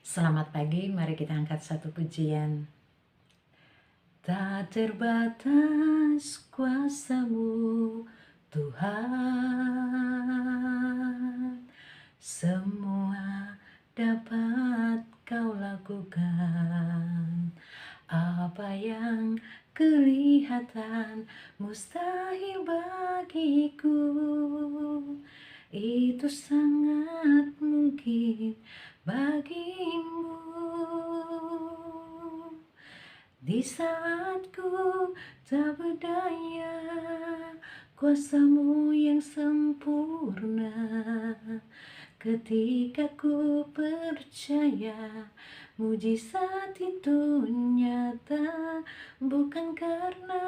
Selamat pagi, mari kita angkat satu pujian. Tak terbatas kuasa-Mu, Tuhan. Semua dapat Kau lakukan. Apa yang kelihatan mustahil bagiku, itu sangat mungkin bagimu. Di saat ku tak berdaya, kuasa-Mu yang sempurna. Ketika ku percaya, mujizat itu nyata, bukan karena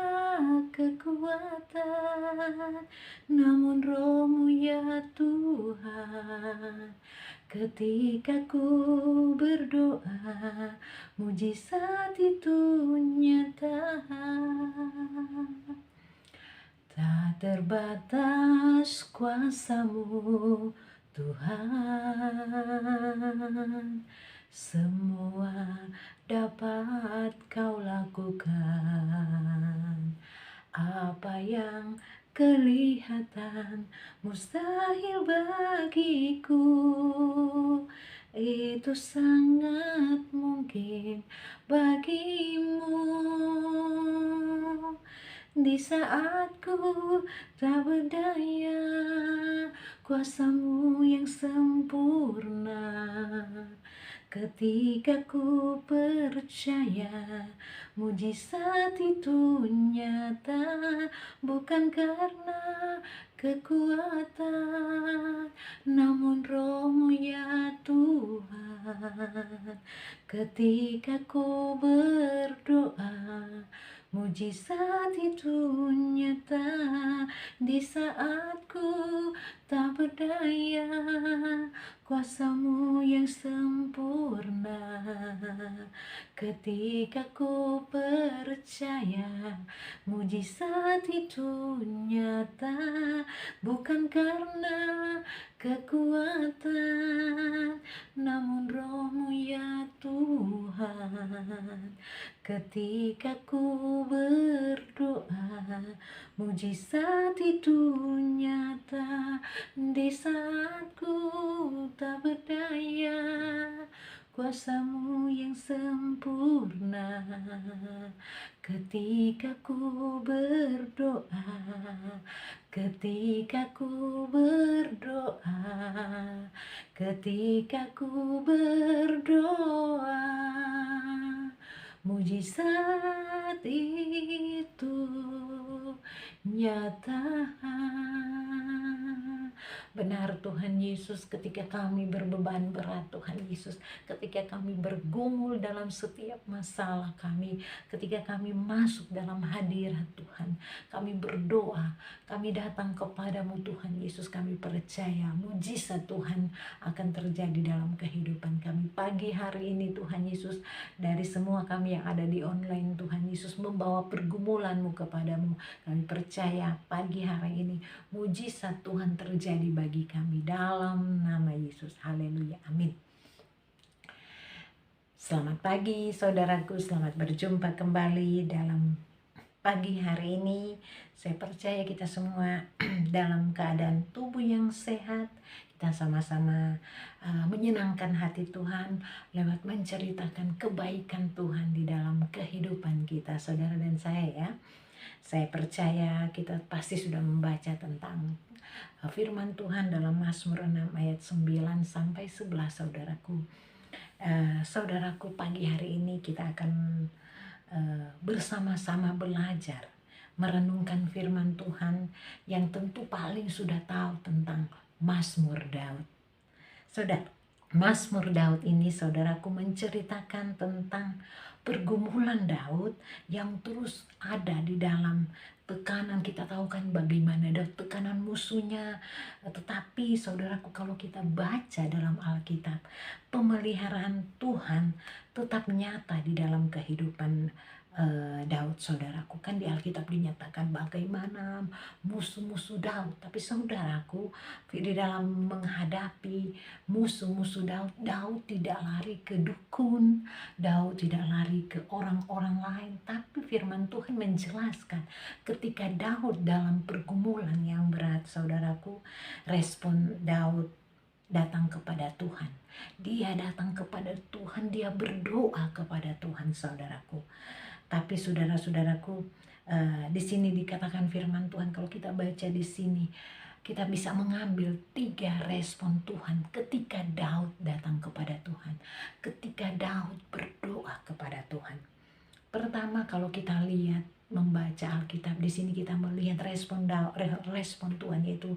kekuatan, namun Roh-Mu ya Tuhan. Ketika ku berdoa, mujizat itu nyata. Tak terbatas kuasa-Mu, Tuhan. Semua dapat Kau lakukan. Apa yang kelihatan mustahil bagiku, itu sangat mungkin bagimu. Di saat ku tak berdaya, kuasa-Mu yang sempurna. Ketika ku percaya, mujizat itu nyata, bukan karena kekuatan, namun Roh-Mu ya Tuhan. Ketika ku berdoa, mujizat itu nyata. Di saat ku tak berdaya, kuasa-Mu yang sempurna. Ketika ku percaya, mujizat itu nyata, bukan karena kekuatan, namun Roh-Mu ya Tuhan. Ketika ku berdoa, mujizat itu nyata. Di saat ku tak berdaya, kuasa-Mu yang sempurna. Ketika ku berdoa, ketika ku berdoa, ketika ku berdoa, mujizat itu nyata. Benar Tuhan Yesus, ketika kami berbeban berat Tuhan Yesus, ketika kami bergumul dalam setiap masalah kami, ketika kami masuk dalam hadirat Tuhan, kami berdoa, kami datang kepadamu Tuhan Yesus, kami percaya mujizat Tuhan akan terjadi dalam kehidupan kami. Pagi hari ini Tuhan Yesus, dari semua kami yang ada di online, Tuhan Yesus membawa pergumulanmu kepadamu. Kami percaya pagi hari ini mujizat Tuhan terjadi bagi kami dalam nama Yesus. Haleluya, amin. Selamat pagi saudaraku, selamat berjumpa kembali dalam pagi hari ini. Saya percaya kita semua dalam keadaan tubuh yang sehat. Kita sama-sama menyenangkan hati Tuhan lewat menceritakan kebaikan Tuhan di dalam kehidupan kita, saudara dan saya ya. Saya percaya kita pasti sudah membaca tentang firman Tuhan dalam Mazmur 6 ayat 9 sampai 11, saudaraku. Saudaraku, pagi hari ini kita akan bersama-sama belajar merenungkan firman Tuhan yang tentu paling sudah tahu tentang Mazmur Daud. Saudara, Mazmur Daud ini saudaraku menceritakan tentang pergumulan Daud yang terus ada di dalam tekanan. Kita tahu kan bagaimana Daud tekanan musuhnya, tetapi saudaraku kalau kita baca dalam Alkitab, pemeliharaan Tuhan tetap nyata di dalam kehidupan Daud, saudaraku. Kan di Alkitab dinyatakan bagaimana musuh-musuh Daud. Tapi saudaraku, di dalam menghadapi musuh-musuh Daud, Daud tidak lari ke dukun, Daud tidak lari ke orang-orang lain. Tapi firman Tuhan menjelaskan ketika Daud dalam pergumulan yang berat, saudaraku, respon Daud datang kepada Tuhan. Dia datang kepada Tuhan, dia berdoa kepada Tuhan, saudaraku. Tapi saudara-saudaraku, di sini dikatakan firman Tuhan, kalau kita baca di sini, kita bisa mengambil 3 respon Tuhan ketika Daud datang kepada Tuhan, ketika Daud berdoa kepada Tuhan. Pertama, kalau kita lihat membaca Alkitab, di sini kita melihat respon Tuhan, yaitu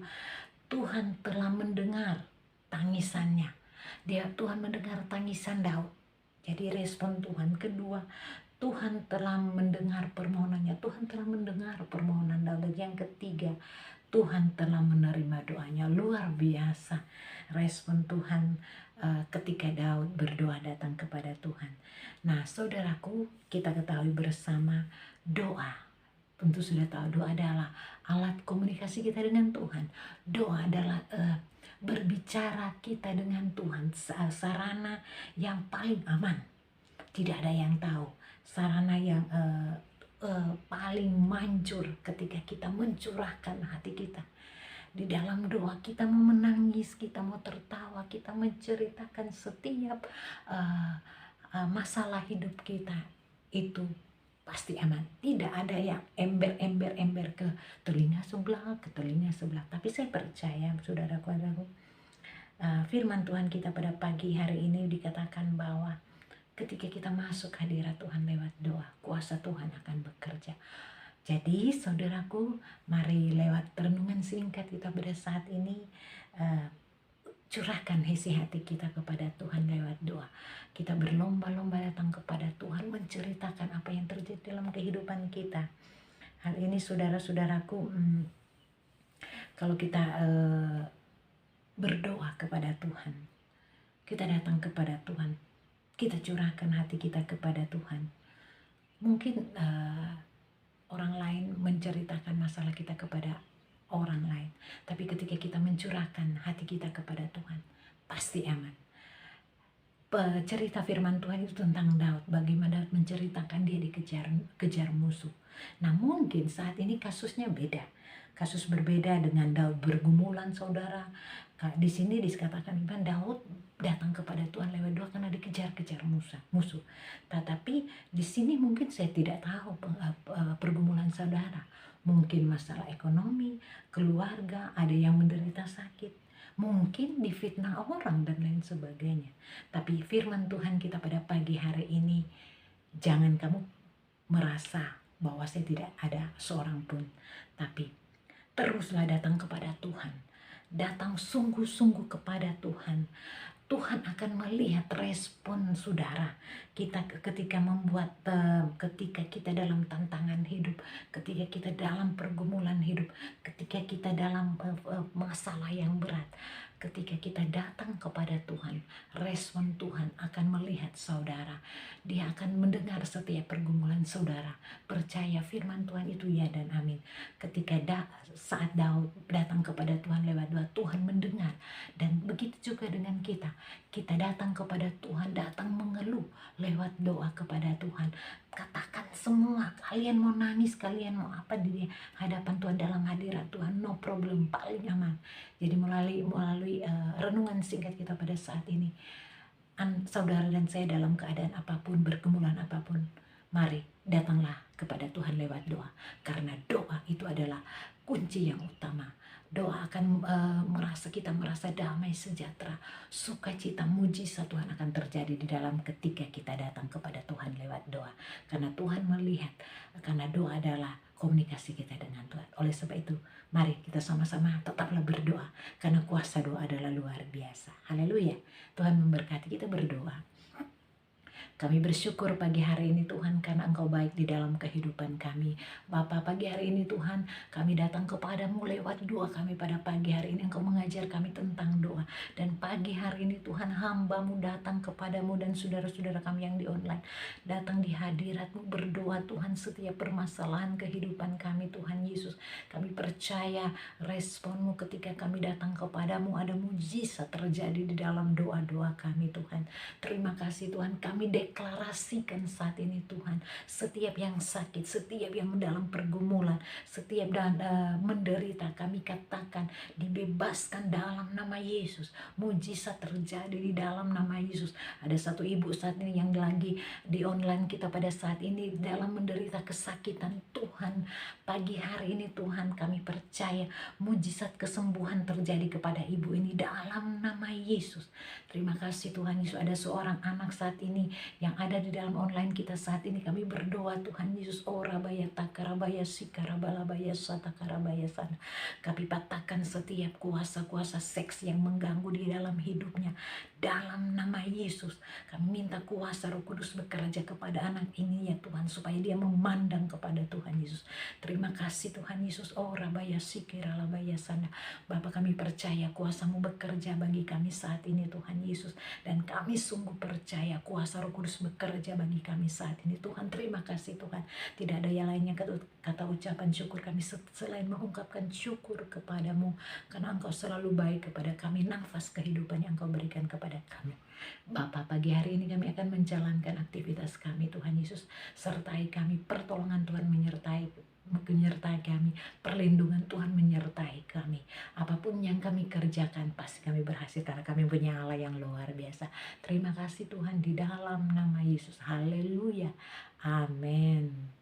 Tuhan telah mendengar tangisannya. Tuhan mendengar tangisan Daud. Jadi respon Tuhan. Kedua, Tuhan telah mendengar permohonannya. Tuhan telah mendengar permohonan Daud. Yang ketiga, Tuhan telah menerima doanya. Luar biasa respon Tuhan ketika Daud berdoa datang kepada Tuhan. Nah, saudaraku, kita ketahui bersama doa. Tentu sudah tahu doa adalah alat komunikasi kita dengan Tuhan. Doa adalah berbicara kita dengan Tuhan, sarana yang paling aman. Tidak ada yang tahu sarana yang paling manjur ketika kita mencurahkan hati kita. Di dalam doa kita mau menangis, kita mau tertawa, kita menceritakan setiap masalah hidup kita, itu pasti aman. Tidak ada yang ember ke telinga sebelah, ke telinga sebelah. Tapi saya percaya, saudara-saudaraku, firman Tuhan kita pada pagi hari ini dikatakan bahwa ketika kita masuk hadirat Tuhan lewat doa, kuasa Tuhan akan bekerja. Jadi saudaraku, mari lewat renungan singkat kita pada saat ini, curahkan isi hati kita kepada Tuhan lewat doa. Kita berlomba-lomba datang kepada Tuhan, menceritakan apa yang terjadi dalam kehidupan kita. Hal ini saudara-saudaraku, kalau kita berdoa kepada Tuhan, kita datang kepada Tuhan, kita curahkan hati kita kepada Tuhan. Mungkin orang lain menceritakan masalah kita kepada orang lain, tapi ketika kita mencurahkan hati kita kepada Tuhan, pasti aman. Cerita firman Tuhan itu tentang Daud, bagaimana Daud menceritakan dia dikejar musuh. Nah, mungkin saat ini kasusnya beda. Kasus berbeda dengan Daud bergumulan, saudara. Di sini dikatakan kan Daud datang kepada Tuhan lewat doa karena dikejar-kejar musuh. Tetapi di sini mungkin saya tidak tahu pergumulan saudara. Mungkin masalah ekonomi, keluarga, ada yang menderita sakit, mungkin difitnah orang dan lain sebagainya. Tapi firman Tuhan kita pada pagi hari ini, jangan kamu merasa bahwa saya tidak ada seorang pun, tapi teruslah datang kepada Tuhan. Datang sungguh-sungguh kepada Tuhan. Tuhan akan melihat respon saudara kita ketika ketika kita dalam tantangan hidup, ketika kita dalam pergumulan hidup, ketika kita dalam masalah yang berat. Ketika kita datang kepada Tuhan, respon Tuhan akan melihat saudara. Dia akan mendengar setiap pergumulan saudara. Percaya firman Tuhan itu ya dan amin. Ketika saat Daud datang kepada Tuhan lewat doa, Tuhan mendengar. Dan begitu juga dengan kita. Kita datang kepada Tuhan, datang mengeluh lewat doa kepada Tuhan. Katakan semua, kalian mau nangis, kalian mau apa di hadapan Tuhan, dalam hadirat Tuhan, no problem, paling aman. Jadi melalui renungan singkat kita pada saat ini, saudara dan saya dalam keadaan apapun, bergumulan apapun, mari datanglah kepada Tuhan lewat doa. Karena doa itu adalah kunci yang utama. Doa akan kita merasa damai, sejahtera, sukacita, mujizat Tuhan akan terjadi di dalam ketika kita datang kepada Tuhan lewat doa. Karena Tuhan melihat, karena doa adalah komunikasi kita dengan Tuhan. Oleh sebab itu, mari kita sama-sama tetaplah berdoa, karena kuasa doa adalah luar biasa. Haleluya. Tuhan memberkati, kita berdoa. Kami bersyukur pagi hari ini Tuhan karena Engkau baik di dalam kehidupan kami. Bapa, pagi hari ini Tuhan kami datang kepadamu lewat doa kami pada pagi hari ini. Engkau mengajar kami tentang doa. Dan pagi hari ini Tuhan hamba-Mu datang kepadamu dan saudara-saudara kami yang di online. Datang di hadirat-Mu berdoa Tuhan setiap permasalahan kehidupan kami Tuhan Yesus. Kami percaya respon-Mu ketika kami datang kepadamu ada mujizat terjadi di dalam doa-doa kami Tuhan. Terima kasih Tuhan, kami deklarasikan saat ini Tuhan, setiap yang sakit, setiap yang dalam pergumulan, setiap menderita, kami katakan dibebaskan dalam nama Yesus. Mujizat terjadi di dalam nama Yesus. Ada satu ibu saat ini yang lagi di online kita pada saat ini dalam menderita kesakitan Tuhan. Pagi hari ini Tuhan kami percaya mujizat kesembuhan terjadi kepada ibu ini dalam nama Yesus. Terima kasih Tuhan Yesus. Ada seorang anak saat ini yang ada di dalam online kita saat ini. Kami berdoa Tuhan Yesus. Oh rabaya takarabaya sikarabalabaya satakarabaya sana. Kami patahkan setiap kuasa-kuasa seks yang mengganggu di dalam hidupnya. Dalam nama Yesus. Kami minta kuasa Roh Kudus bekerja kepada anak ini ya Tuhan. Supaya dia memandang kepada Tuhan Yesus. Terima kasih Tuhan Yesus. Oh rabaya sikiralabaya sana. Bapak kami percaya kuasa-Mu bekerja bagi kami saat ini Tuhan Yesus. Dan kami sungguh percaya kuasa Roh Kudus bekerja bagi kami saat ini Tuhan. Terima kasih Tuhan. Tidak ada yang lainnya kata ucapan syukur kami selain mengungkapkan syukur kepadamu. Karena Engkau selalu baik kepada kami. Nafas kehidupan yang Engkau berikan kepada kami. Bapa, pagi hari ini kami akan menjalankan aktivitas kami Tuhan Yesus. Sertai kami, pertolongan Tuhan menyertai kami, perlindungan Tuhan menyertai kami. Apapun yang kami kerjakan pasti kami berhasil karena kami punya Allah yang luar biasa. Terima kasih Tuhan di dalam nama Yesus. Haleluya. Amin.